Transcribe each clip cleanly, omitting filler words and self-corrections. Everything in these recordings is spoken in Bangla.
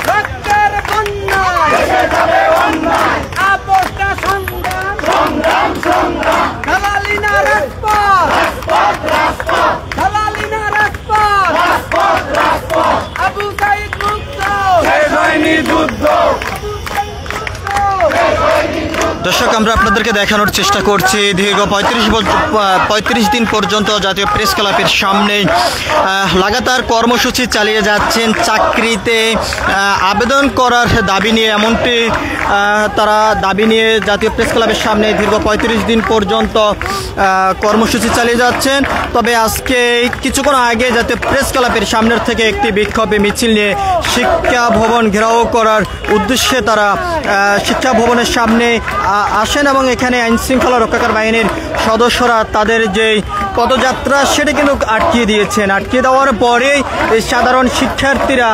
রক্তের বন্যায় আপোষটা সংগ্রাম দালালি না রাজপথ দালালি না রাজপথ আবু সাইদ মুক্ত শেষ হয়নি যুদ্ধ। দর্শক, আমরা আপনাদেরকে দেখানোর চেষ্টা করছি দীর্ঘ 35 দিন পর্যন্ত জাতীয় প্রেস ক্লাবের সামনে লাগাতার কর্মসূচি চালিয়ে যাচ্ছেন চাকরিতে আবেদন করার দাবি নিয়ে। এমনটি তারা দাবি নিয়ে জাতীয় প্রেস ক্লাবের সামনে দীর্ঘ 35 দিন পর্যন্ত কর্মসূচি চালিয়ে যাচ্ছেন। তবে আজকে কিছুক্ষণ আগে জাতীয় প্রেস ক্লাবের সামনের থেকে একটি বিক্ষোভে মিছিল নিয়ে শিক্ষা ভবন ঘেরাও করার উদ্দেশ্যে তারা শিক্ষা ভবনের সামনে আসেন এবং এখানে আইনশৃঙ্খলা রক্ষাকারী বাহিনীর সদস্যরা তাদের যে পদযাত্রা সেটা কিন্তু আটকিয়ে দিয়েছেন। আটকিয়ে দেওয়ার পরেই সাধারণ শিক্ষার্থীরা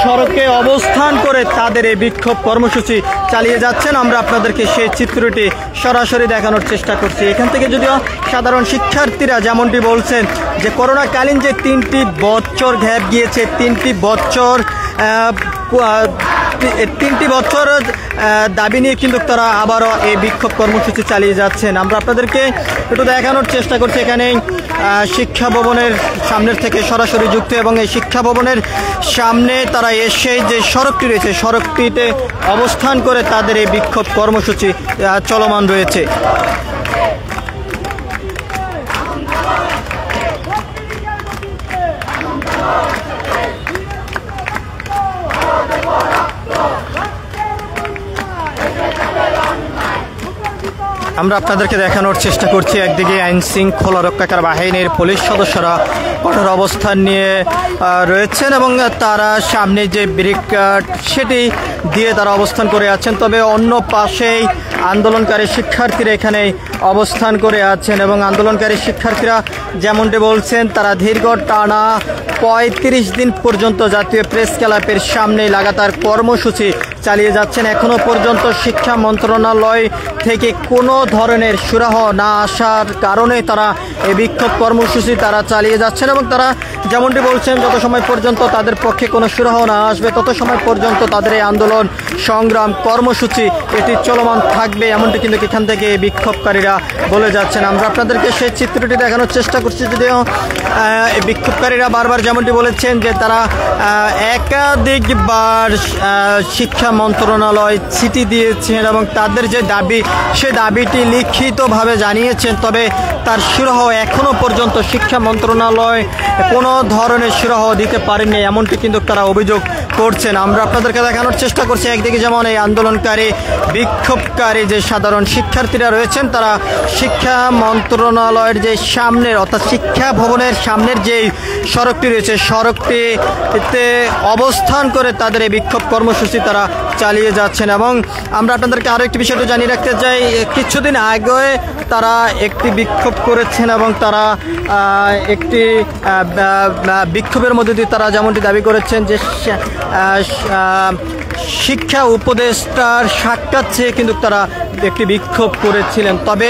সড়কে অবস্থান করে তাদের এই বিক্ষোভ কর্মসূচি চালিয়ে যাচ্ছেন। আমরা আপনাদেরকে সেই চিত্রটি সরাসরি দেখানোর চেষ্টা করছি। এখান থেকে যদিও সাধারণ শিক্ষার্থীরা যেমনটি বলছেন যে করোনাকালীন যে 3টি বছর গ্যাপ গিয়েছে, 3টি বছর দাবি নিয়ে কিন্তু তারা আবারও এই বিক্ষোভ কর্মসূচি চালিয়ে যাচ্ছেন। আমরা আপনাদেরকে একটু দেখানোর চেষ্টা করছি এখানে শিক্ষা ভবনের সামনের থেকে সরাসরি যুক্ত এবং এই শিক্ষা ভবনের সামনে তারা এসে যে সড়কটি রয়েছে সড়কটিতে অবস্থান করে তাদের এই বিক্ষোভ কর্মসূচি চলমান রয়েছে। আমরা আপনাদেরকে দেখানোর চেষ্টা করছি একদিকে আইন শৃঙ্খলা রক্ষাকারী বাহিনীর পুলিশ সদস্যরা কঠোর অবস্থান নিয়ে রয়েছেন এবং তারা সামনে যে ব্যারিকেড সেটি দিয়ে তারা অবস্থান করে আছেন। তবে অন্য পাশেই আন্দোলনকারী শিক্ষার্থীরা এখানে অবস্থান করে আছেন এবং আন্দোলনকারী শিক্ষার্থীরা যেমনটি বলছেন তারা দীর্ঘ টানা 35 দিন পর্যন্ত জাতীয় প্রেস ক্লাবের সামনে লাগাতার কর্মসূচি চালিয়ে যাচ্ছেন। এখনো পর্যন্ত শিক্ষা মন্ত্রণালয় থেকে কোনো ধরনের সুরাহ না আসার কারণে তারা এই বিক্ষোভ কর্মসূচি তারা চালিয়ে যাচ্ছেন এবং তারা যেমনটি বলছেন যত সময় পর্যন্ত তাদের পক্ষে কোনো সুরাহ না আসবে তত সময় পর্যন্ত তাদের এই আন্দোলন সংগ্রাম কর্মসূচি এটি চলমান থাকবে, এমনটি কিন্তু এখান থেকে বিক্ষোভকারীরা বলে যাচ্ছেন। আমরা আপনাদেরকে সেই চিত্রটি দেখানোর চেষ্টা করছি। যদিও এই বিক্ষোভকারীরা বারবার যেমনটি বলেছেন যে তারা একাধিকবার শিক্ষা মন্ত্রণালয় চিঠি দিয়েছেন এবং তাদের যে দাবি সে দাবিটি লিখিতভাবে জানিয়েছেন, তবে তার সুরাহ এখনো পর্যন্ত শিক্ষা মন্ত্রণালয় কোনো ধরনের সুরাহ দিতে পারেনি, এমনটি কিন্তু তারা অভিযোগ করছেন। আমরা আপনাদেরকে দেখানোর চেষ্টা করছি একদিকে যেমন এই আন্দোলনকারী বিক্ষোভকারী যে সাধারণ শিক্ষার্থীরা রয়েছেন তারা শিক্ষা মন্ত্রণালয়ের যে সামনের অর্থাৎ শিক্ষা ভবনের সামনের যে সড়কটি রয়েছে সড়কটিতে অবস্থান করে তাদের এই বিক্ষোভ কর্মসূচি তারা চালিয়ে যাচ্ছেন। এবং আমরা আপনাদেরকে আরও একটি বিষয়টা জানিয়ে রাখতে চাই, কিছুদিন আগে তারা একটি বিক্ষোভ করেছেন এবং তারা একটি বিক্ষোভের মধ্যে দিয়ে তারা যেমনটি দাবি করেছেন যে শিক্ষা উপদেষ্টার সাক্ষাৎ চেয়ে কিন্তু তারা একটি বিক্ষোভ করেছিলেন। তবে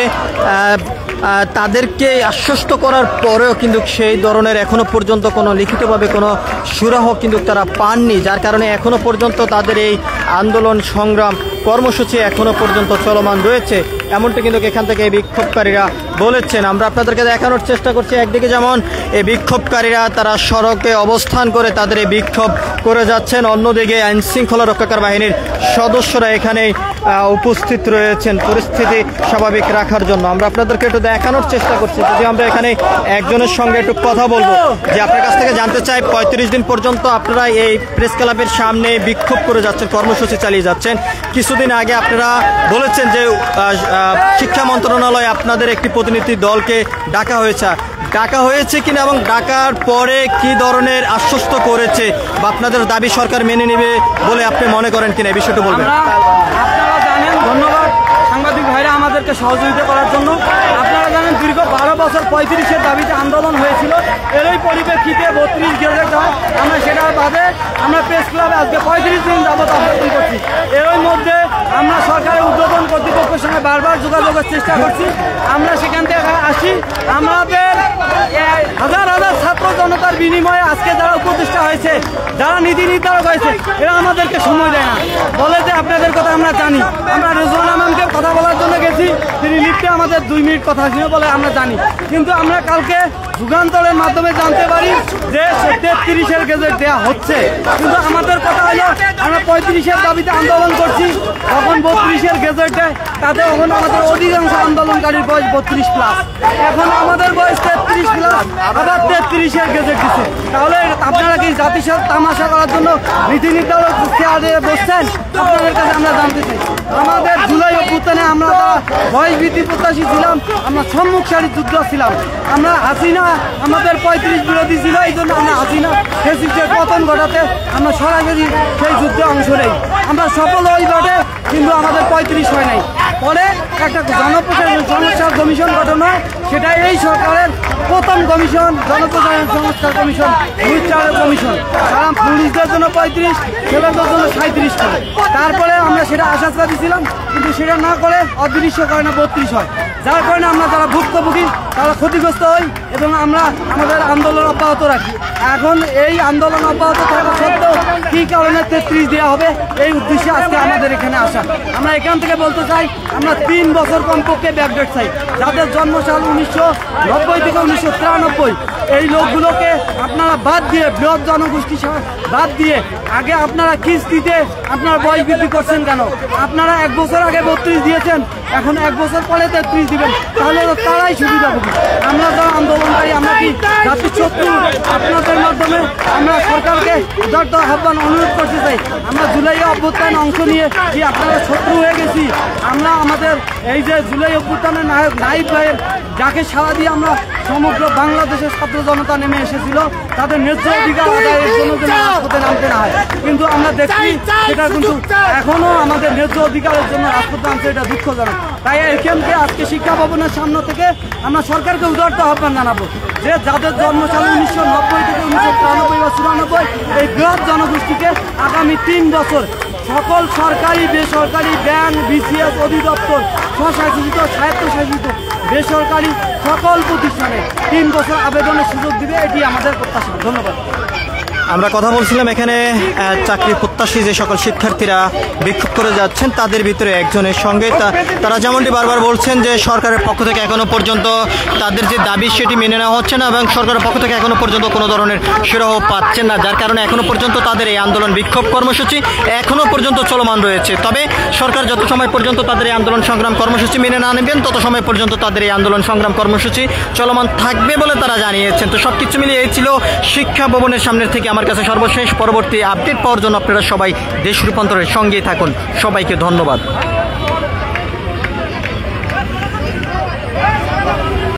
তাদেরকে আশ্বস্ত করার পরেও কিন্তু সেই ধরনের এখনো পর্যন্ত কোনো লিখিতভাবে কোনো সুরাহ কিন্তু তারা পাননি, যার কারণে এখনো পর্যন্ত তাদের এই আন্দোলন সংগ্রাম কর্মসূচি এখনো পর্যন্ত চলমান রয়েছে, এমনটি কিন্তু এখান থেকে এই বিক্ষোভকারীরা বলেছেন। আমরা আপনাদেরকে দেখানোর চেষ্টা করছি একদিকে যেমন এই বিক্ষোভকারীরা তারা সড়কে অবস্থান করে তাদের এই বিক্ষোভ করে যাচ্ছেন, অন্যদিকে আইন শৃঙ্খলা রক্ষাকারী বাহিনীর সদস্যরা এখানে উপস্থিত রয়েছেন পরিস্থিতি স্বাভাবিক রাখার জন্য। আমরা আপনাদেরকে একটু দেখানোর চেষ্টা করছি। যদি আমরা এখানে একজনের সঙ্গে একটু কথা বলবো যে আপনার কাছ থেকে জানতে চাই 35 দিন পর্যন্ত আপনারা এই প্রেস ক্লাবের সামনে বিক্ষোভ করে যাচ্ছেন, কর্মসূচি চালিয়ে যাচ্ছেন। কিছুদিন আগে আপনারা বলেছেন যে শিক্ষা মন্ত্রণালয় আপনাদের একটি প্রতিনিধি দলকে ডাকা হয়েছে কিনা এবং ডাকার পরে কি ধরনের আশ্বস্ত করেছে বা আপনাদের দাবি সরকার মেনে নেবে বলে আপনি মনে করেন কিনা এই বিষয়টা বলবেন। আপনারা জানেন, ধন্যবাদ সাংবাদিক ভাইরা আমাদেরকে সহযোগিতা করার জন্য। আপনারা জানেন দীর্ঘ 12 বছর 35-এর দাবিতে আন্দোলন হয়েছিল, এরই পরিপ্রেক্ষিতে 32 গেজেট হয়, আমরা সেটার বাদে আমরা প্রেস ক্লাবে আজকে 35 দিন যাবত অবস্থান করছি। এর মধ্যে আমরা সরকারের উদ্বোধন কর্তৃপক্ষের সঙ্গে বারবার যোগাযোগের চেষ্টা করছি। আমরা সেখান থেকে আসি, আমাদের হাজার হাজার ছাত্র জনতার বিনিময়ে আজকে যারা উপদেষ্টা হয়েছে, যারা নীতি নির্ধারক হয়েছে, এরা আমাদেরকে সময় দেয় না, বলে যে আপনাদের কথা আমরা জানি। আমরা রেজওয়ান আমানকে কথা বলার জন্য গেছি, তিনি লিফটে আমাদের 2 মিনিট কথা ছিল বলে আমরা জানি, কিন্তু আমরা কালকে যুগান্তরের মাধ্যমে জানতে পারি যে 33-এর গেজেট দেওয়া হচ্ছে। কিন্তু আমাদের কথা হলো আমরা 35-এর দাবিতে আন্দোলন করছি, তখন 32-এর গেজেট দেয়, তাতে এখন আমাদের অধিকাংশ আন্দোলনকারীর বয়স 32+। এখন আমাদের বয়স 33+, আবার 33-এর গেজেট দিচ্ছে। তাহলে আপনারা কি জাতির সাথে তামাশা করার জন্য নীতি নির্ধারক চেয়ারে বসছেন? আপনাদের কাছে আমরা জানতে চাই। আমাদের জুলাই অভ্যুত্থানে আমরা বয়স বৃদ্ধি প্রত্যাশী ছিলাম, আমরা সম্মুখ সারির যুদ্ধ ছিলাম। আমরা হাসিনা আমাদের 35 বিরোধী ছিল, এই জন্য আমরা হাসিনা ফ্যাসিস্টের পতন ঘটাতে আমরা সরাসরি সেই যুদ্ধে অংশ নেই। আমরা সফল হই বটে, কিন্তু আমাদের 35 হয় নাই। পরে একটা জনপ্রশাসন সংস্কার কমিশন গঠন হয়, সেটা এই সরকারের প্রথম কমিশন, জনপ্রশাসন সংস্কার কমিশন, বিচারের কমিশন। কারণ পুলিশদের জন্য 35, ছেলেদের জন্য 37 করে। তারপরে আমরা সেটা আশা দিয়েছিলাম, কিন্তু সেটা না করে অদৃশ্য কারণে 32 হয়, যার কারণে আমরা যারা ভুক্তভোগী তারা ক্ষতিগ্রস্ত হই এবং আমরা আমাদের আন্দোলন অব্যাহত রাখি। এখন এই আন্দোলন অব্যাহত থাকা সত্ত্বেও কী কারণে 33 দেওয়া হবে, এই উদ্দেশ্যে আজকে আমাদের এখানে আসা। আমরা এখান থেকে বলতে চাই, আমরা 3 বছর কমপক্ষে ব্যাকডেট চাই। যাদের জন্মসাল 1990 থেকে 1993, এই লোকগুলোকে আপনারা বাদ দিয়ে, বৃহৎ জনগোষ্ঠী বাদ দিয়ে আগে আপনারা কিস্তিতে আপনারা বয়স বৃদ্ধি করছেন কেন? আপনারা 1 বছর আগে 32 দিয়েছেন, এখন 1 বছর পরে 33 দিবেন, তাহলে তারাই সুবিধাভোগী। আমরা যারা আন্দোলনকারী, আমরা কি জাতির শত্রু? আপনাদের মাধ্যমে আমরা সরকারকে উদারত আহ্বান অনুরোধ করতে চাই, আমরা জুলাই অভ্যুত্থানে অংশ নিয়ে কি আপনারা শত্রু হয়ে গেছি? আমরা আমাদের এই যে জুলাই অভ্যুত্থানের নায়ক নাহিদ ভাইয়ের যাকে সাড়া দিয়ে আমরা সমগ্র বাংলাদেশের ছাত্র জনতা নেমে এসেছিল, তাদের ন্যায্য অধিকার আদায়ের জন্য যেন রাজপথে নামতে না হয়, কিন্তু আমরা দেখছি সেটা কিন্তু এখনো আমাদের ন্যায্য অধিকারের জন্য রাজপথে নামছে, এটা দুঃখজনক। তাই এখানকে আজকে শিক্ষা ভবনের সামনে থেকে আমরা সরকারকে উদারত আহ্বান জানাবো যে যাদের জন্মসাল 1990 থেকে 1993 বা 94, এই বৃহৎ জনগোষ্ঠীকে আগামী 3 বছর সকল সরকারি বেসরকারি ব্যাংক, বিসিএস অধিদপ্তর, স্বশাসিত স্বায়ত্তশাসিত বেসরকারি সকল প্রতিষ্ঠানে 3 বছর আবেদনের সুযোগ দিবে, এটি আমাদের প্রত্যাশা। ধন্যবাদ। আমরা কথা বলছিলাম এখানে চাকরি প্রত্যাশী যে সকল শিক্ষার্থীরা বিক্ষোভ করে যাচ্ছেন, তাদের ভিতরে একজনের সঙ্গে তারা যেমনটি বারবার বলছেন যে সরকারের পক্ষ থেকে এখনো পর্যন্ত তাদের যে দাবি সেটি মেনে নেওয়া হচ্ছে না এবং সরকারের পক্ষ থেকে এখনো পর্যন্ত কোনো ধরনের সুরাহ পাচ্ছেন না, যার কারণে এখনো পর্যন্ত তাদের এই আন্দোলন বিক্ষোভ কর্মসূচি এখনো পর্যন্ত চলমান রয়েছে। তবে সরকার যত সময় পর্যন্ত তাদের এই আন্দোলন সংগ্রাম কর্মসূচি মেনে না নেবেন, তত সময় পর্যন্ত তাদের এই আন্দোলন সংগ্রাম কর্মসূচি চলমান থাকবে বলে তারা জানিয়েছেন। তো সবকিছু মিলিয়ে এই ছিল শিক্ষা ভবনের সামনের থেকে আমার কাছে সর্বশেষ। পরবর্তী আপডেট পাওয়ার জন্য আপনারা সবাই দেশ রূপান্তরের সঙ্গেই থাকুন। সবাইকে ধন্যবাদ।